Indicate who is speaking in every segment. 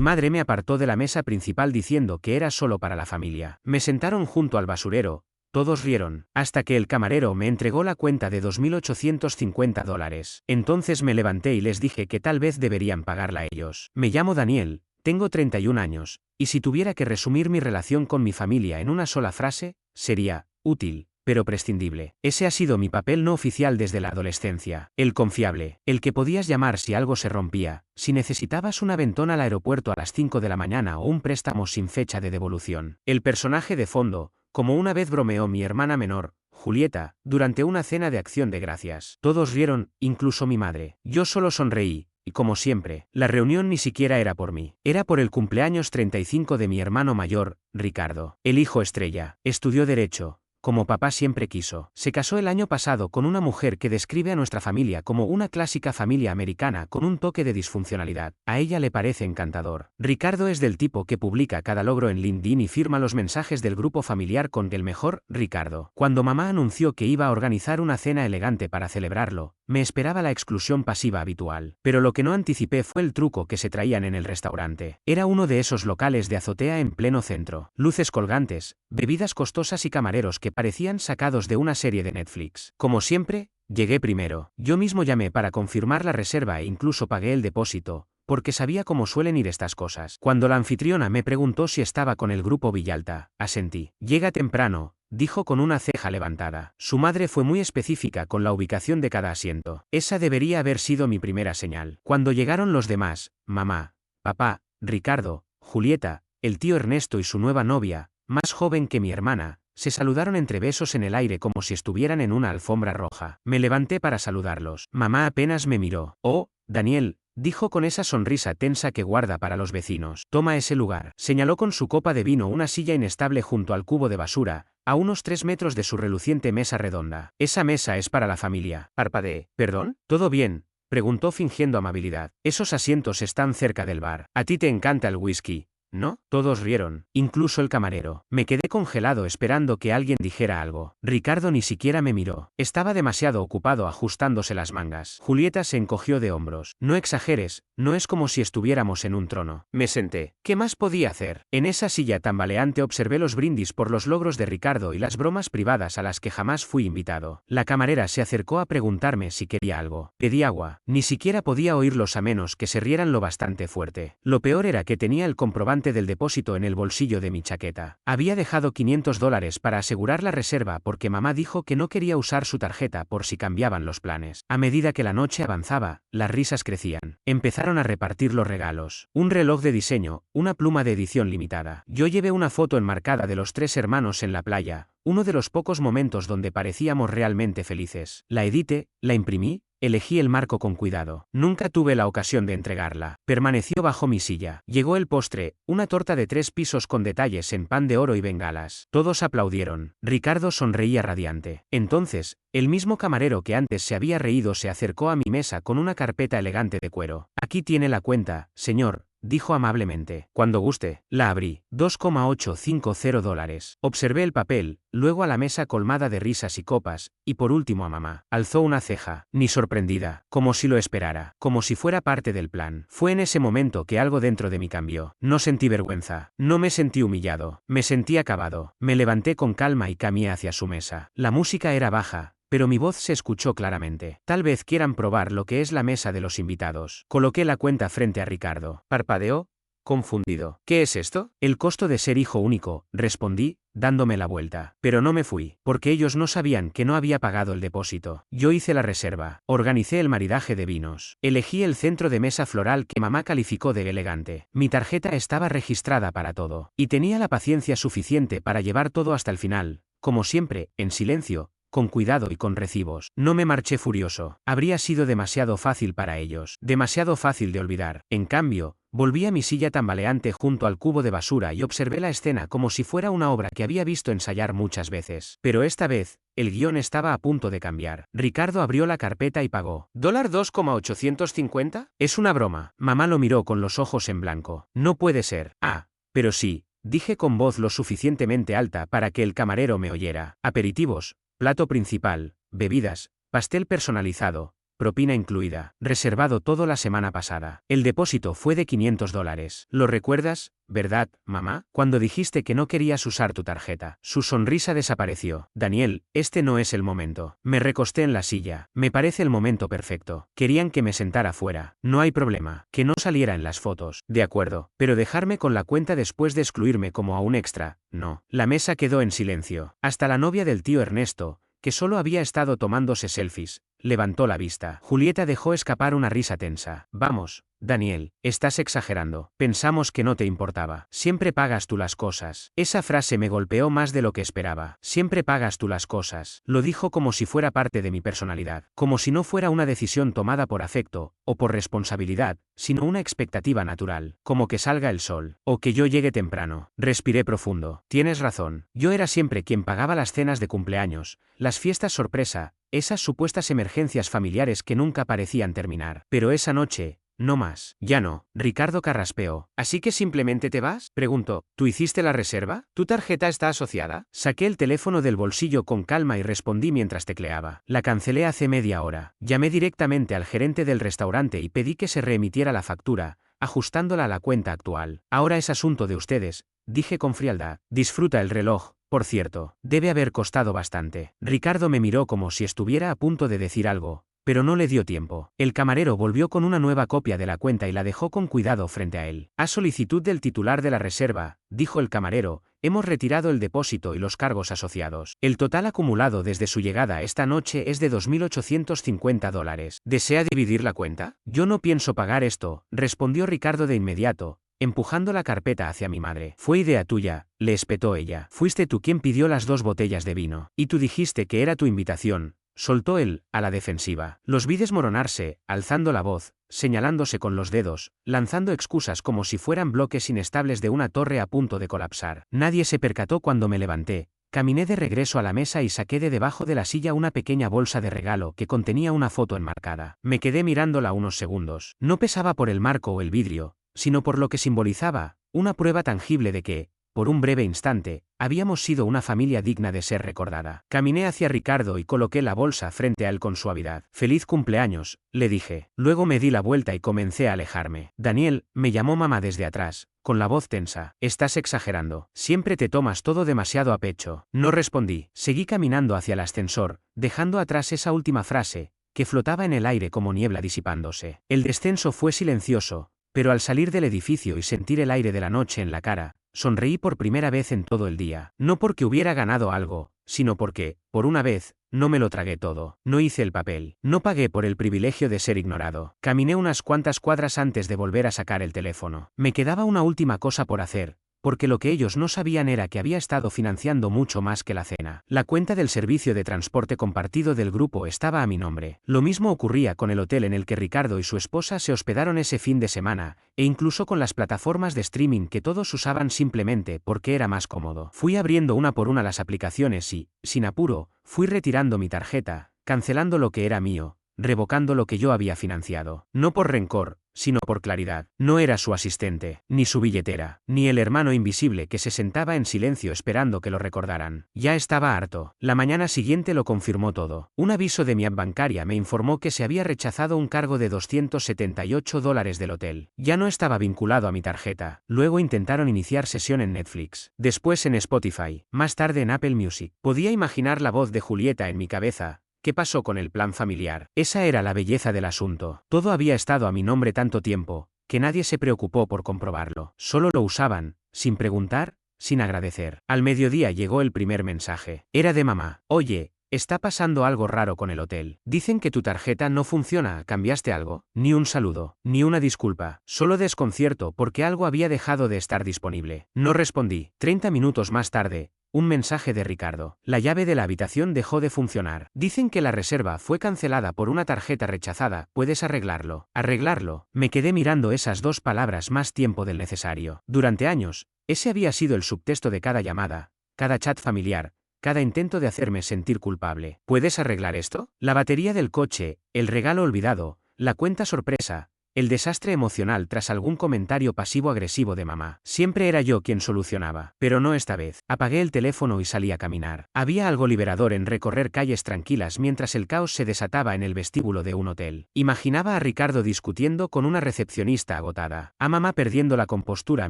Speaker 1: madre me apartó de la mesa principal diciendo que era solo para la familia. Me sentaron junto al basurero. Todos rieron, hasta que el camarero me entregó la cuenta de $2.850. Entonces me levanté y les dije que tal vez deberían pagarla ellos. Me llamo Daniel, tengo 31 años, y si tuviera que resumir mi relación con mi familia en una sola frase, sería, útil, pero prescindible. Ese ha sido mi papel no oficial desde la adolescencia. El confiable, el que podías llamar si algo se rompía, si necesitabas un aventón al aeropuerto a las 5 de la mañana o un préstamo sin fecha de devolución. El personaje de fondo, como una vez bromeó mi hermana menor, Julieta, durante una cena de acción de gracias. Todos rieron, incluso mi madre. Yo solo sonreí, y como siempre, la reunión ni siquiera era por mí. Era por el cumpleaños 35 de mi hermano mayor, Ricardo. El hijo estrella. Estudió Derecho, como papá siempre quiso. Se casó el año pasado con una mujer que describe a nuestra familia como una clásica familia americana con un toque de disfuncionalidad. A ella le parece encantador. Ricardo es del tipo que publica cada logro en LinkedIn y firma los mensajes del grupo familiar con el mejor, Ricardo. Cuando mamá anunció que iba a organizar una cena elegante para celebrarlo, me esperaba la exclusión pasiva habitual. Pero lo que no anticipé fue el truco que se traían en el restaurante. Era uno de esos locales de azotea en pleno centro. Luces colgantes, bebidas costosas y camareros que parecían sacados de una serie de Netflix. Como siempre, llegué primero. Yo mismo llamé para confirmar la reserva e incluso pagué el depósito, porque sabía cómo suelen ir estas cosas. Cuando la anfitriona me preguntó si estaba con el grupo Villalta, asentí. Llega temprano, dijo con una ceja levantada. Su madre fue muy específica con la ubicación de cada asiento. Esa debería haber sido mi primera señal. Cuando llegaron los demás, mamá, papá, Ricardo, Julieta, el tío Ernesto y su nueva novia, más joven que mi hermana, se saludaron entre besos en el aire como si estuvieran en una alfombra roja. Me levanté para saludarlos. Mamá apenas me miró. Oh, Daniel, dijo con esa sonrisa tensa que guarda para los vecinos. Toma ese lugar. Señaló con su copa de vino una silla inestable junto al cubo de basura, a unos 3 metros de su reluciente mesa redonda. Esa mesa es para la familia. Parpadeé. ¿Perdón? ¿Todo bien?, preguntó fingiendo amabilidad. Esos asientos están cerca del bar. A ti te encanta el whisky, ¿no? Todos rieron, incluso el camarero. Me quedé congelado esperando que alguien dijera algo. Ricardo ni siquiera me miró. Estaba demasiado ocupado ajustándose las mangas. Julieta se encogió de hombros. No exageres, no es como si estuviéramos en un trono. Me senté. ¿Qué más podía hacer? En esa silla tambaleante observé los brindis por los logros de Ricardo y las bromas privadas a las que jamás fui invitado. La camarera se acercó a preguntarme si quería algo. Pedí agua. Ni siquiera podía oírlos a menos que se rieran lo bastante fuerte. Lo peor era que tenía el comprobante del depósito en el bolsillo de mi chaqueta. Había dejado $500 para asegurar la reserva porque mamá dijo que no quería usar su tarjeta por si cambiaban los planes. A medida que la noche avanzaba, las risas crecían. Empezaron a repartir los regalos. Un reloj de diseño, una pluma de edición limitada. Yo llevé una foto enmarcada de los 3 hermanos en la playa, uno de los pocos momentos donde parecíamos realmente felices. La edité, la imprimí, elegí el marco con cuidado. Nunca tuve la ocasión de entregarla. Permaneció bajo mi silla. Llegó el postre, una torta de 3 pisos con detalles en pan de oro y bengalas. Todos aplaudieron. Ricardo sonreía radiante. Entonces, el mismo camarero que antes se había reído se acercó a mi mesa con una carpeta elegante de cuero. Aquí tiene la cuenta, señor, dijo amablemente. Cuando guste. La abrí. $2,850. Observé el papel, luego a la mesa colmada de risas y copas, y por último a mamá. Alzó una ceja, ni sorprendida, como si lo esperara, como si fuera parte del plan. Fue en ese momento que algo dentro de mí cambió. No sentí vergüenza, no me sentí humillado, me sentí acabado. Me levanté con calma y caminé hacia su mesa. La música era baja, pero mi voz se escuchó claramente. Tal vez quieran probar lo que es la mesa de los invitados. Coloqué la cuenta frente a Ricardo. Parpadeó, confundido. ¿Qué es esto? El costo de ser hijo único, respondí, dándome la vuelta. Pero no me fui, porque ellos no sabían que no había pagado el depósito. Yo hice la reserva, organicé el maridaje de vinos, elegí el centro de mesa floral que mamá calificó de elegante. Mi tarjeta estaba registrada para todo, y tenía la paciencia suficiente para llevar todo hasta el final, como siempre, en silencio, con cuidado y con recibos. No me marché furioso. Habría sido demasiado fácil para ellos, demasiado fácil de olvidar. En cambio, volví a mi silla tambaleante junto al cubo de basura y observé la escena como si fuera una obra que había visto ensayar muchas veces. Pero esta vez, el guión estaba a punto de cambiar. Ricardo abrió la carpeta y pagó. ¿$2,850? Es una broma. Mamá lo miró con los ojos en blanco. No puede ser. Ah, pero sí, dije con voz lo suficientemente alta para que el camarero me oyera. Aperitivos, plato principal, bebidas, pastel personalizado, propina incluida. Reservado todo la semana pasada. El depósito fue de $500. ¿Lo recuerdas, verdad, mamá? Cuando dijiste que no querías usar tu tarjeta. Su sonrisa desapareció. Daniel, este no es el momento. Me recosté en la silla. Me parece el momento perfecto. Querían que me sentara fuera. No hay problema. Que no saliera en las fotos. De acuerdo. Pero dejarme con la cuenta después de excluirme como a un extra. No. La mesa quedó en silencio. Hasta la novia del tío Ernesto, que solo había estado tomándose selfies, levantó la vista. Julieta dejó escapar una risa tensa. Vamos, Daniel, estás exagerando. Pensamos que no te importaba. Siempre pagas tú las cosas. Esa frase me golpeó más de lo que esperaba. Siempre pagas tú las cosas. Lo dijo como si fuera parte de mi personalidad. Como si no fuera una decisión tomada por afecto, o por responsabilidad, sino una expectativa natural. Como que salga el sol. O que yo llegue temprano. Respiré profundo. Tienes razón. Yo era siempre quien pagaba las cenas de cumpleaños, las fiestas sorpresa, esas supuestas emergencias familiares que nunca parecían terminar. Pero esa noche, no más. Ya no. Ricardo carraspeó. ¿Así que simplemente te vas? Preguntó. ¿Tú hiciste la reserva? ¿Tu tarjeta está asociada? Saqué el teléfono del bolsillo con calma y respondí mientras tecleaba. La cancelé hace media hora. Llamé directamente al gerente del restaurante y pedí que se reemitiera la factura, ajustándola a la cuenta actual. Ahora es asunto de ustedes, dije con frialdad. Disfruta el reloj. Por cierto, debe haber costado bastante. Ricardo me miró como si estuviera a punto de decir algo, pero no le dio tiempo. El camarero volvió con una nueva copia de la cuenta y la dejó con cuidado frente a él. A solicitud del titular de la reserva, dijo el camarero, hemos retirado el depósito y los cargos asociados. El total acumulado desde su llegada esta noche es de $2.850. ¿Desea dividir la cuenta? Yo no pienso pagar esto, respondió Ricardo de inmediato, empujando la carpeta hacia mi madre. Fue idea tuya, le espetó ella. Fuiste tú quien pidió las 2 botellas de vino. Y tú dijiste que era tu invitación. Soltó él, a la defensiva. Los vi desmoronarse, alzando la voz, señalándose con los dedos, lanzando excusas como si fueran bloques inestables de una torre a punto de colapsar. Nadie se percató cuando me levanté. Caminé de regreso a la mesa y saqué de debajo de la silla una pequeña bolsa de regalo que contenía una foto enmarcada. Me quedé mirándola unos segundos. No pesaba por el marco o el vidrio, sino por lo que simbolizaba, una prueba tangible de que, por un breve instante, habíamos sido una familia digna de ser recordada. Caminé hacia Ricardo y coloqué la bolsa frente a él con suavidad. «Feliz cumpleaños», le dije. Luego me di la vuelta y comencé a alejarme. «Daniel», me llamó mamá desde atrás, con la voz tensa. «Estás exagerando. Siempre te tomas todo demasiado a pecho». No respondí. Seguí caminando hacia el ascensor, dejando atrás esa última frase, que flotaba en el aire como niebla disipándose. El descenso fue silencioso, pero al salir del edificio y sentir el aire de la noche en la cara, sonreí por primera vez en todo el día. No porque hubiera ganado algo, sino porque, por una vez, no me lo tragué todo. No hice el papel. No pagué por el privilegio de ser ignorado. Caminé unas cuantas cuadras antes de volver a sacar el teléfono. Me quedaba una última cosa por hacer, porque lo que ellos no sabían era que había estado financiando mucho más que la cena. La cuenta del servicio de transporte compartido del grupo estaba a mi nombre. Lo mismo ocurría con el hotel en el que Ricardo y su esposa se hospedaron ese fin de semana, e incluso con las plataformas de streaming que todos usaban simplemente porque era más cómodo. Fui abriendo una por una las aplicaciones y, sin apuro, fui retirando mi tarjeta, cancelando lo que era mío, revocando lo que yo había financiado. No por rencor, sino por claridad. No era su asistente, ni su billetera, ni el hermano invisible que se sentaba en silencio esperando que lo recordaran. Ya estaba harto. La mañana siguiente lo confirmó todo. Un aviso de mi app bancaria me informó que se había rechazado un cargo de $278 del hotel. Ya no estaba vinculado a mi tarjeta. Luego intentaron iniciar sesión en Netflix. Después en Spotify. Más tarde en Apple Music. Podía imaginar la voz de Julieta en mi cabeza. ¿Qué pasó con el plan familiar? Esa era la belleza del asunto. Todo había estado a mi nombre tanto tiempo, que nadie se preocupó por comprobarlo. Solo lo usaban, sin preguntar, sin agradecer. Al mediodía llegó el primer mensaje. Era de mamá. Oye, está pasando algo raro con el hotel. Dicen que tu tarjeta no funciona. ¿Cambiaste algo? Ni un saludo, ni una disculpa. Solo desconcierto porque algo había dejado de estar disponible. No respondí. 30 minutos más tarde, un mensaje de Ricardo. La llave de la habitación dejó de funcionar. Dicen que la reserva fue cancelada por una tarjeta rechazada. ¿Puedes arreglarlo? ¿Arreglarlo? Me quedé mirando esas 2 palabras más tiempo del necesario. Durante años, ese había sido el subtexto de cada llamada, cada chat familiar, cada intento de hacerme sentir culpable. ¿Puedes arreglar esto? La batería del coche, el regalo olvidado, la cuenta sorpresa, El desastre emocional tras algún comentario pasivo-agresivo de mamá. Siempre era yo quien solucionaba. Pero no esta vez. Apagué el teléfono y salí a caminar. Había algo liberador en recorrer calles tranquilas mientras el caos se desataba en el vestíbulo de un hotel. Imaginaba a Ricardo discutiendo con una recepcionista agotada. A mamá perdiendo la compostura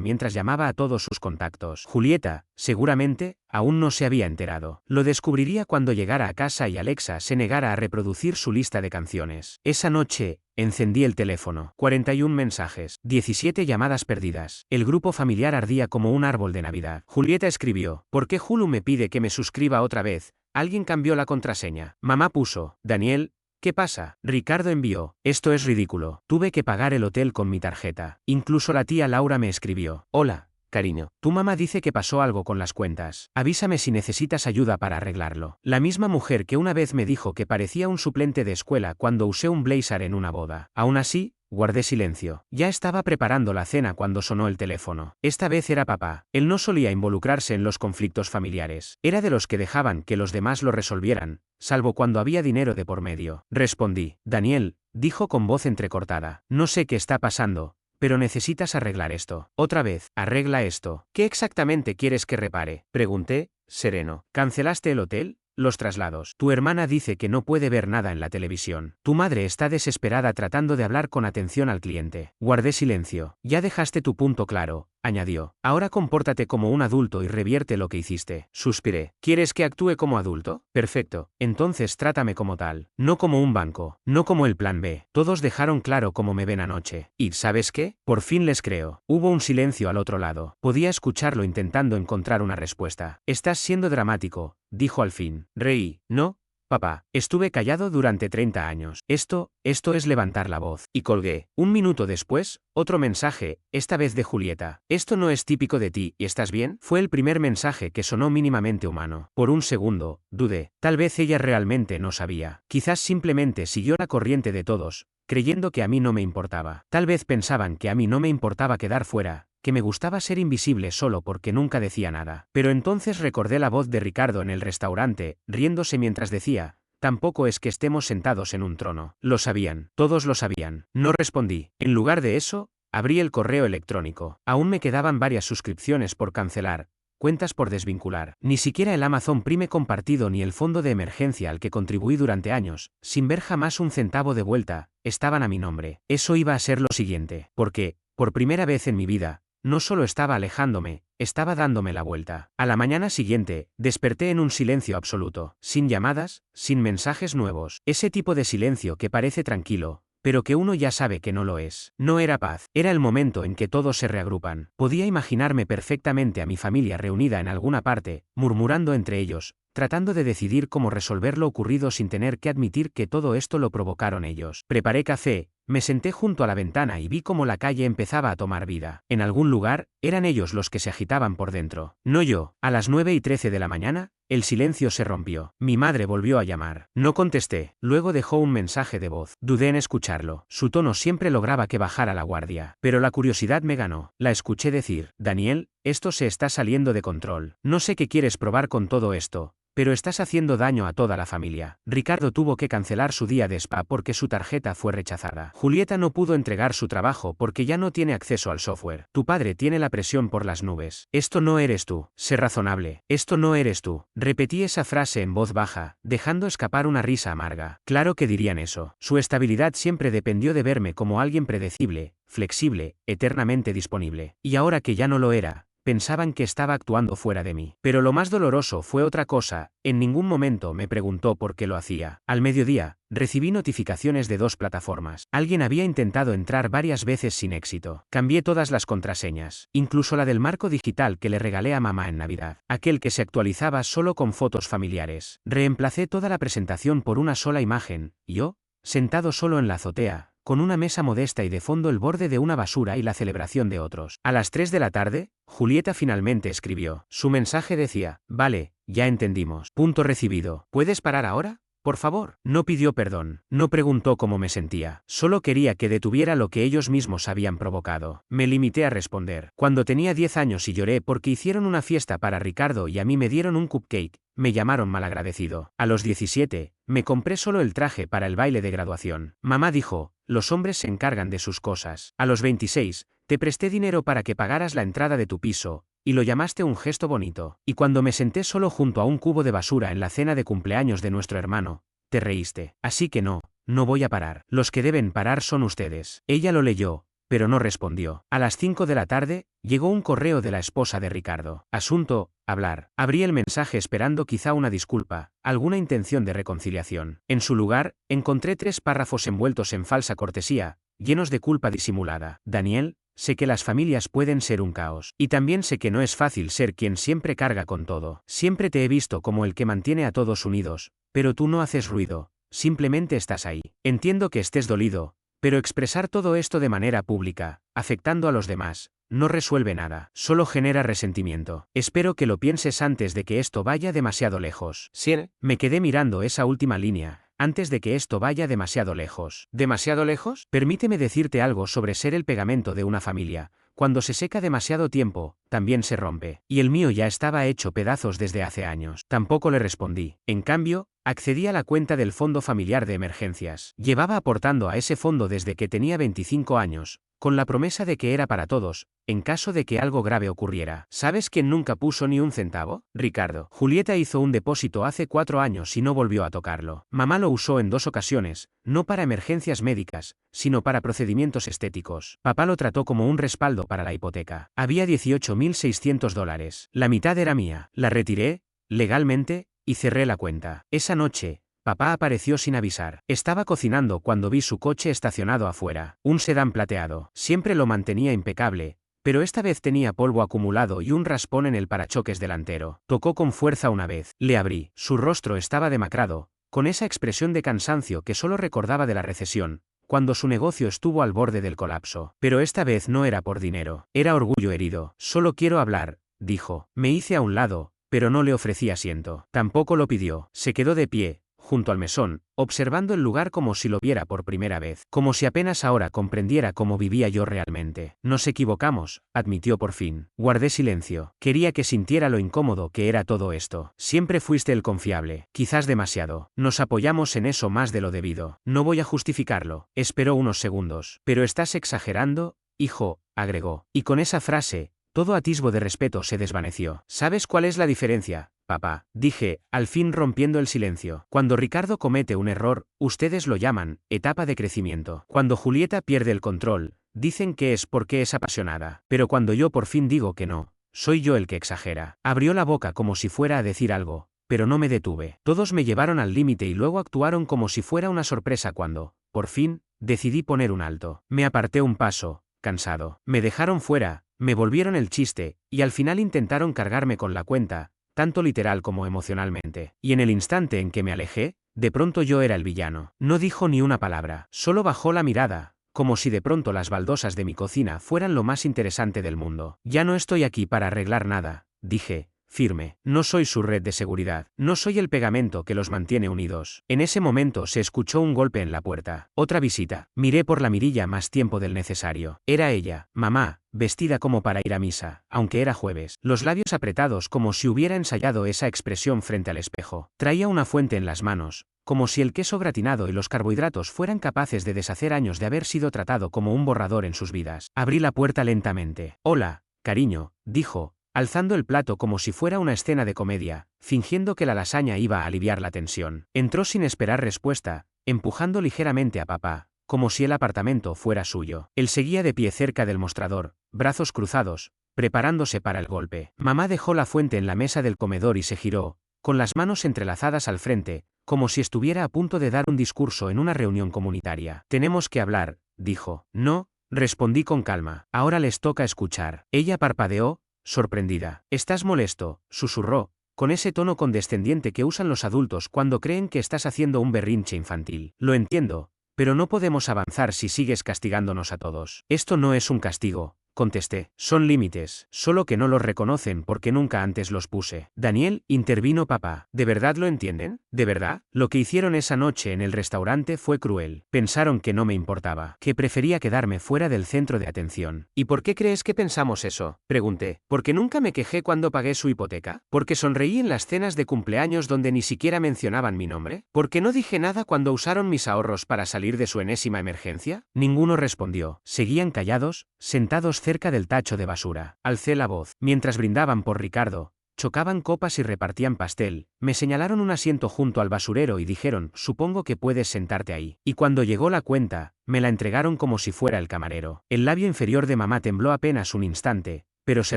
Speaker 1: mientras llamaba a todos sus contactos. Julieta, seguramente, aún no se había enterado. Lo descubriría cuando llegara a casa y Alexa se negara a reproducir su lista de canciones. Esa noche, encendí el teléfono. 41 mensajes. 17 llamadas perdidas. El grupo familiar ardía como un árbol de Navidad. Julieta escribió: ¿por qué Hulu me pide que me suscriba otra vez? Alguien cambió la contraseña. Mamá puso: Daniel, ¿qué pasa? Ricardo envió: esto es ridículo. Tuve que pagar el hotel con mi tarjeta. Incluso la tía Laura me escribió: hola, cariño, tu mamá dice que pasó algo con las cuentas. Avísame si necesitas ayuda para arreglarlo. La misma mujer que una vez me dijo que parecía un suplente de escuela cuando usé un blazer en una boda. Aún así, guardé silencio. Ya estaba preparando la cena cuando sonó el teléfono. Esta vez era papá. Él no solía involucrarse en los conflictos familiares. Era de los que dejaban que los demás lo resolvieran, salvo cuando había dinero de por medio. Respondí. Daniel, dijo con voz entrecortada. No sé qué está pasando, pero necesitas arreglar esto. Otra vez, arregla esto. ¿Qué exactamente quieres que repare? Pregunté, sereno. ¿Cancelaste el hotel? Los traslados. Tu hermana dice que no puede ver nada en la televisión. Tu madre está desesperada tratando de hablar con atención al cliente. Guardé silencio. Ya dejaste tu punto claro, añadió. Ahora compórtate como un adulto y revierte lo que hiciste. Suspiré. ¿Quieres que actúe como adulto? Perfecto. Entonces trátame como tal. No como un banco. No como el plan B. Todos dejaron claro cómo me ven anoche. ¿Y sabes qué? Por fin les creo. Hubo un silencio al otro lado. Podía escucharlo intentando encontrar una respuesta. Estás siendo dramático, dijo al fin. Reí. No, papá, estuve callado durante 30 años. Esto es levantar la voz. Y colgué. Un minuto después, otro mensaje, esta vez de Julieta. Esto no es típico de ti, ¿estás bien? Fue el primer mensaje que sonó mínimamente humano. Por un segundo, dudé. Tal vez ella realmente no sabía. Quizás simplemente siguió la corriente de todos, creyendo que a mí no me importaba. Tal vez pensaban que a mí no me importaba quedar fuera, que me gustaba ser invisible solo porque nunca decía nada. Pero entonces recordé la voz de Ricardo en el restaurante, riéndose mientras decía: tampoco es que estemos sentados en un trono. Lo sabían, todos lo sabían. No respondí. En lugar de eso, abrí el correo electrónico. Aún me quedaban varias suscripciones por cancelar, cuentas por desvincular. Ni siquiera el Amazon Prime compartido ni el fondo de emergencia al que contribuí durante años, sin ver jamás un centavo de vuelta, estaban a mi nombre. Eso iba a ser lo siguiente. Porque, por primera vez en mi vida, no solo estaba alejándome, estaba dándome la vuelta. A la mañana siguiente, desperté en un silencio absoluto, sin llamadas, sin mensajes nuevos. Ese tipo de silencio que parece tranquilo, pero que uno ya sabe que no lo es. No era paz, era el momento en que todos se reagrupan. Podía imaginarme perfectamente a mi familia reunida en alguna parte, murmurando entre ellos, tratando de decidir cómo resolver lo ocurrido sin tener que admitir que todo esto lo provocaron ellos. Preparé café, me senté junto a la ventana y vi cómo la calle empezaba a tomar vida. En algún lugar, eran ellos los que se agitaban por dentro, no yo. A las 9:13 de la mañana, el silencio se rompió. Mi madre volvió a llamar. No contesté. Luego dejó un mensaje de voz. Dudé en escucharlo. Su tono siempre lograba que bajara la guardia. Pero la curiosidad me ganó. La escuché decir: Daniel, esto se está saliendo de control. No sé qué quieres probar con todo esto, pero estás haciendo daño a toda la familia. Ricardo tuvo que cancelar su día de spa porque su tarjeta fue rechazada. Julieta no pudo entregar su trabajo porque ya no tiene acceso al software. Tu padre tiene la presión por las nubes. Esto no eres tú. Sé razonable. Esto no eres tú. Repetí esa frase en voz baja, dejando escapar una risa amarga. Claro que dirían eso. Su estabilidad siempre dependió de verme como alguien predecible, flexible, eternamente disponible. Y ahora que ya no lo era, pensaban que estaba actuando fuera de mí. Pero lo más doloroso fue otra cosa. En ningún momento me preguntó por qué lo hacía. Al mediodía, recibí notificaciones de 2 plataformas. Alguien había intentado entrar varias veces sin éxito. Cambié todas las contraseñas, incluso la del marco digital que le regalé a mamá en Navidad, aquel que se actualizaba solo con fotos familiares. Reemplacé toda la presentación por una sola imagen, yo, sentado solo en la azotea, con una mesa modesta y de fondo el borde de una basura y la celebración de otros. A las 3 de la tarde, Julieta finalmente escribió. Su mensaje decía: vale, ya entendimos. Punto recibido. ¿Puedes parar ahora? Por favor, no pidió perdón, no preguntó cómo me sentía, solo quería que detuviera lo que ellos mismos habían provocado. Me limité a responder. Cuando tenía 10 años y lloré porque hicieron una fiesta para Ricardo y a mí me dieron un cupcake, me llamaron malagradecido. A los 17, me compré solo el traje para el baile de graduación. Mamá dijo, los hombres se encargan de sus cosas. A los 26, te presté dinero para que pagaras la entrada de tu piso, y lo llamaste un gesto bonito. Y cuando me senté solo junto a un cubo de basura en la cena de cumpleaños de nuestro hermano, te reíste. Así que no voy a parar. Los que deben parar son ustedes. Ella lo leyó, pero no respondió. A las 5 de la tarde, llegó un correo de la esposa de Ricardo. Asunto, hablar. Abrí el mensaje esperando quizá una disculpa, alguna intención de reconciliación. En su lugar, encontré 3 párrafos envueltos en falsa cortesía, llenos de culpa disimulada. Daniel, sé que las familias pueden ser un caos. Y también sé que no es fácil ser quien siempre carga con todo. Siempre te he visto como el que mantiene a todos unidos, pero tú no haces ruido, simplemente estás ahí. Entiendo que estés dolido, pero expresar todo esto de manera pública, afectando a los demás, no resuelve nada, solo genera resentimiento. Espero que lo pienses antes de que esto vaya demasiado lejos.
Speaker 2: Sí.
Speaker 1: Me quedé mirando esa última línea. Antes de que esto vaya demasiado lejos.
Speaker 2: ¿Demasiado lejos?
Speaker 1: Permíteme decirte algo sobre ser el pegamento de una familia. Cuando se seca demasiado tiempo, también se rompe. Y el mío ya estaba hecho pedazos desde hace años. Tampoco le respondí. En cambio, accedí a la cuenta del Fondo Familiar de Emergencias. Llevaba aportando a ese fondo desde que tenía 25 años, con la promesa de que era para todos, en caso de que algo grave ocurriera. ¿Sabes quién nunca puso ni un centavo? Ricardo. Julieta hizo un depósito hace 4 años y no volvió a tocarlo. Mamá lo usó en 2 ocasiones, no para emergencias médicas, sino para procedimientos estéticos. Papá lo trató como un respaldo para la hipoteca. Había $18.600. La mitad era mía. La retiré, legalmente, y cerré la cuenta. Esa noche, papá apareció sin avisar. Estaba cocinando cuando vi su coche estacionado afuera. Un sedán plateado. Siempre lo mantenía impecable, pero esta vez tenía polvo acumulado y un raspón en el parachoques delantero. Tocó con fuerza una vez. Le abrí. Su rostro estaba demacrado, con esa expresión de cansancio que solo recordaba de la recesión, cuando su negocio estuvo al borde del colapso. Pero esta vez no era por dinero. Era orgullo herido. Solo quiero hablar, dijo. Me hice a un lado, pero no le ofrecí asiento. Tampoco lo pidió. Se quedó de pie, junto al mesón, observando el lugar como si lo viera por primera vez, como si apenas ahora comprendiera cómo vivía yo realmente. Nos equivocamos, admitió por fin. Guardé silencio. Quería que sintiera lo incómodo que era todo esto. Siempre fuiste el confiable, quizás demasiado. Nos apoyamos en eso más de lo debido. No voy a justificarlo. Esperó unos segundos. Pero estás exagerando, hijo, agregó. Y con esa frase, todo atisbo de respeto se desvaneció. ¿Sabes cuál es la diferencia, papá? Dije, al fin rompiendo el silencio. Cuando Ricardo comete un error, ustedes lo llaman etapa de crecimiento. Cuando Julieta pierde el control, dicen que es porque es apasionada. Pero cuando yo por fin digo que no, soy yo el que exagera. Abrió la boca como si fuera a decir algo, pero no me detuve. Todos me llevaron al límite y luego actuaron como si fuera una sorpresa cuando, por fin, decidí poner un alto. Me aparté un paso, cansado. Me dejaron fuera, me volvieron el chiste, y al final intentaron cargarme con la cuenta, tanto literal como emocionalmente. Y en el instante en que me alejé, de pronto yo era el villano. No dijo ni una palabra, solo bajó la mirada, como si de pronto las baldosas de mi cocina fueran lo más interesante del mundo. Ya no estoy aquí para arreglar nada, dije, firme. No soy su red de seguridad. No soy el pegamento que los mantiene unidos. En ese momento se escuchó un golpe en la puerta. Otra visita. Miré por la mirilla más tiempo del necesario. Era ella, mamá, vestida como para ir a misa, aunque era jueves. Los labios apretados como si hubiera ensayado esa expresión frente al espejo. Traía una fuente en las manos, como si el queso gratinado y los carbohidratos fueran capaces de deshacer años de haber sido tratado como un borrador en sus vidas. Abrí la puerta lentamente. Hola, cariño, dijo, alzando el plato como si fuera una escena de comedia, fingiendo que la lasaña iba a aliviar la tensión. Entró sin esperar respuesta, empujando ligeramente a papá, como si el apartamento fuera suyo. Él seguía de pie cerca del mostrador, brazos cruzados, preparándose para el golpe. Mamá dejó la fuente en la mesa del comedor y se giró, con las manos entrelazadas al frente, como si estuviera a punto de dar un discurso en una reunión comunitaria. Tenemos que hablar, dijo. No, respondí con calma. Ahora les toca escuchar. Ella parpadeó, sorprendida. ¿Estás molesto?, susurró, con ese tono condescendiente que usan los adultos cuando creen que estás haciendo un berrinche infantil. Lo entiendo, pero no podemos avanzar si sigues castigándonos a todos. Esto no es un castigo, contesté. Son límites, solo que no los reconocen porque nunca antes los puse. Daniel, intervino papá. ¿De verdad lo entienden? ¿De verdad? Lo que hicieron esa noche en el restaurante fue cruel. Pensaron que no me importaba, que prefería quedarme fuera del centro de atención. ¿Y por qué crees que pensamos eso? Pregunté. ¿Porque nunca me quejé cuando pagué su hipoteca? ¿Porque sonreí en las cenas de cumpleaños donde ni siquiera mencionaban mi nombre? ¿Porque no dije nada cuando usaron mis ahorros para salir de su enésima emergencia? Ninguno respondió. Seguían callados, sentados cerca del tacho de basura. Alcé la voz. Mientras brindaban por Ricardo, chocaban copas y repartían pastel, me señalaron un asiento junto al basurero y dijeron, supongo que puedes sentarte ahí. Y cuando llegó la cuenta, me la entregaron como si fuera el camarero. El labio inferior de mamá tembló apenas un instante, pero se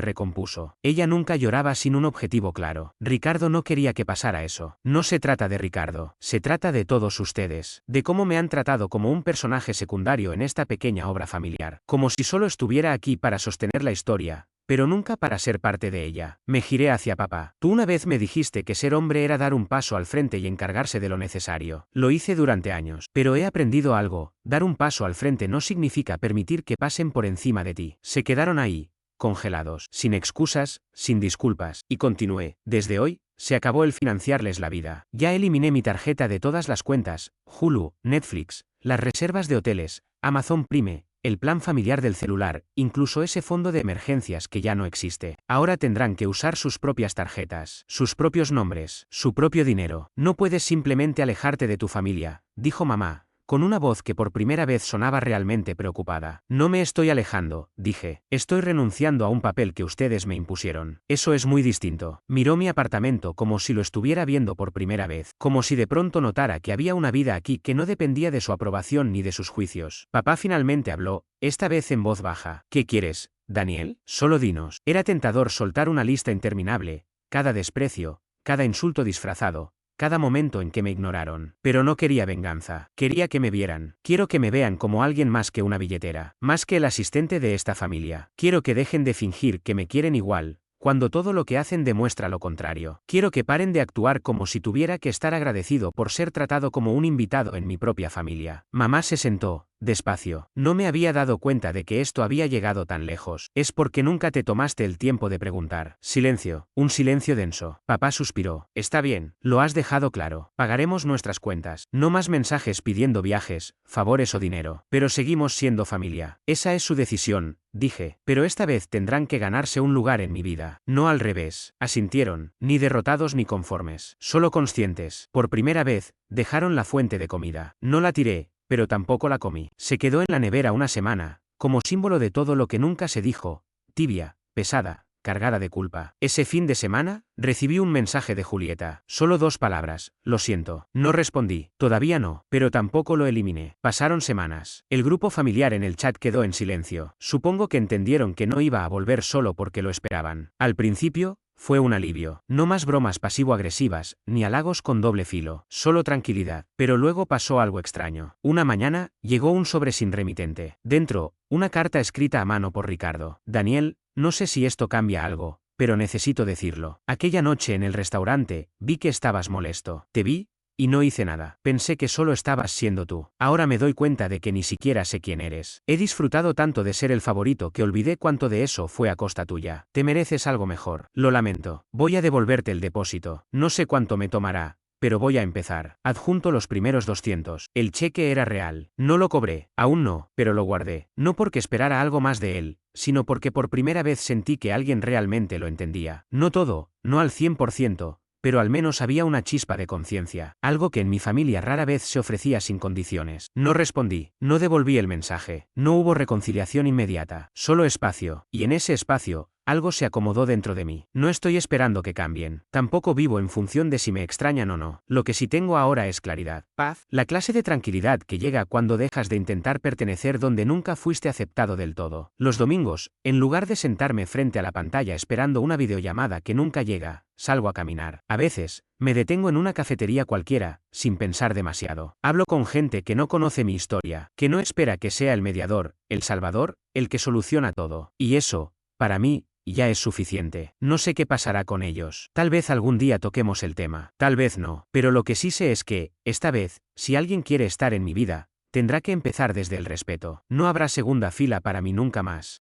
Speaker 1: recompuso. Ella nunca lloraba sin un objetivo claro. Ricardo no quería que pasara eso. No se trata de Ricardo, se trata de todos ustedes, de cómo me han tratado como un personaje secundario en esta pequeña obra familiar, como si solo estuviera aquí para sostener la historia, pero nunca para ser parte de ella. Me giré hacia papá. Tú una vez me dijiste que ser hombre era dar un paso al frente y encargarse de lo necesario. Lo hice durante años, pero he aprendido algo. Dar un paso al frente no significa permitir que pasen por encima de ti. Se quedaron ahí, congelados, sin excusas, sin disculpas, y continué. Desde hoy, se acabó el financiarles la vida. Ya eliminé mi tarjeta de todas las cuentas, Hulu, Netflix, las reservas de hoteles, Amazon Prime, el plan familiar del celular, incluso ese fondo de emergencias que ya no existe. Ahora tendrán que usar sus propias tarjetas, sus propios nombres, su propio dinero. No puedes simplemente alejarte de tu familia, dijo mamá, con una voz que por primera vez sonaba realmente preocupada. No me estoy alejando, dije. Estoy renunciando a un papel que ustedes me impusieron. Eso es muy distinto. Miró mi apartamento como si lo estuviera viendo por primera vez, como si de pronto notara que había una vida aquí que no dependía de su aprobación ni de sus juicios. Papá finalmente habló, esta vez en voz baja. ¿Qué quieres, Daniel? Solo dinos. Era tentador soltar una lista interminable, cada desprecio, cada insulto disfrazado, cada momento en que me ignoraron. Pero no quería venganza. Quería que me vieran. Quiero que me vean como alguien más que una billetera. Más que el asistente de esta familia. Quiero que dejen de fingir que me quieren igual, cuando todo lo que hacen demuestra lo contrario. Quiero que paren de actuar como si tuviera que estar agradecido por ser tratado como un invitado en mi propia familia. Mamá se sentó, despacio. No me había dado cuenta de que esto había llegado tan lejos. Es porque nunca te tomaste el tiempo de preguntar. Silencio, un silencio denso. Papá suspiró. Está bien, lo has dejado claro. Pagaremos nuestras cuentas. No más mensajes pidiendo viajes, favores o dinero. Pero seguimos siendo familia. Esa es su decisión, dije. Pero esta vez tendrán que ganarse un lugar en mi vida. No al revés. Asintieron, ni derrotados ni conformes. Solo conscientes. Por primera vez, dejaron la fuente de comida. No la tiré, pero tampoco la comí. Se quedó en la nevera una semana, como símbolo de todo lo que nunca se dijo, tibia, pesada, cargada de culpa. Ese fin de semana, recibí un mensaje de Julieta. Solo 2 palabras, lo siento. No respondí, todavía no, pero tampoco lo eliminé. Pasaron semanas. El grupo familiar en el chat quedó en silencio. Supongo que entendieron que no iba a volver solo porque lo esperaban. Al principio, fue un alivio. No más bromas pasivo-agresivas, ni halagos con doble filo, solo tranquilidad. Pero luego pasó algo extraño. Una mañana, llegó un sobre sin remitente. Dentro, una carta escrita a mano por Ricardo. Daniel, no sé si esto cambia algo, pero necesito decirlo. Aquella noche en el restaurante, vi que estabas molesto. Te vi, y no hice nada. Pensé que solo estabas siendo tú. Ahora me doy cuenta de que ni siquiera sé quién eres. He disfrutado tanto de ser el favorito que olvidé cuánto de eso fue a costa tuya. Te mereces algo mejor. Lo lamento. Voy a devolverte el depósito. No sé cuánto me tomará, pero voy a empezar. Adjunto los primeros 200. El cheque era real. No lo cobré. Aún no, pero lo guardé. No porque esperara algo más de él, sino porque por primera vez sentí que alguien realmente lo entendía. No todo, no al 100%. Pero al menos había una chispa de conciencia, algo que en mi familia rara vez se ofrecía sin condiciones. No respondí, no devolví el mensaje, no hubo reconciliación inmediata, solo espacio, y en ese espacio, algo se acomodó dentro de mí. No estoy esperando que cambien, tampoco vivo en función de si me extrañan o no. Lo que sí tengo ahora es claridad, paz, la clase de tranquilidad que llega cuando dejas de intentar pertenecer donde nunca fuiste aceptado del todo. Los domingos, en lugar de sentarme frente a la pantalla esperando una videollamada que nunca llega, salgo a caminar. A veces, me detengo en una cafetería cualquiera, sin pensar demasiado. Hablo con gente que no conoce mi historia, que no espera que sea el mediador, el salvador, el que soluciona todo. Y eso, para mí, ya es suficiente. No sé qué pasará con ellos. Tal vez algún día toquemos el tema. Tal vez no. Pero lo que sí sé es que, esta vez, si alguien quiere estar en mi vida, tendrá que empezar desde el respeto. No habrá segunda fila para mí nunca más.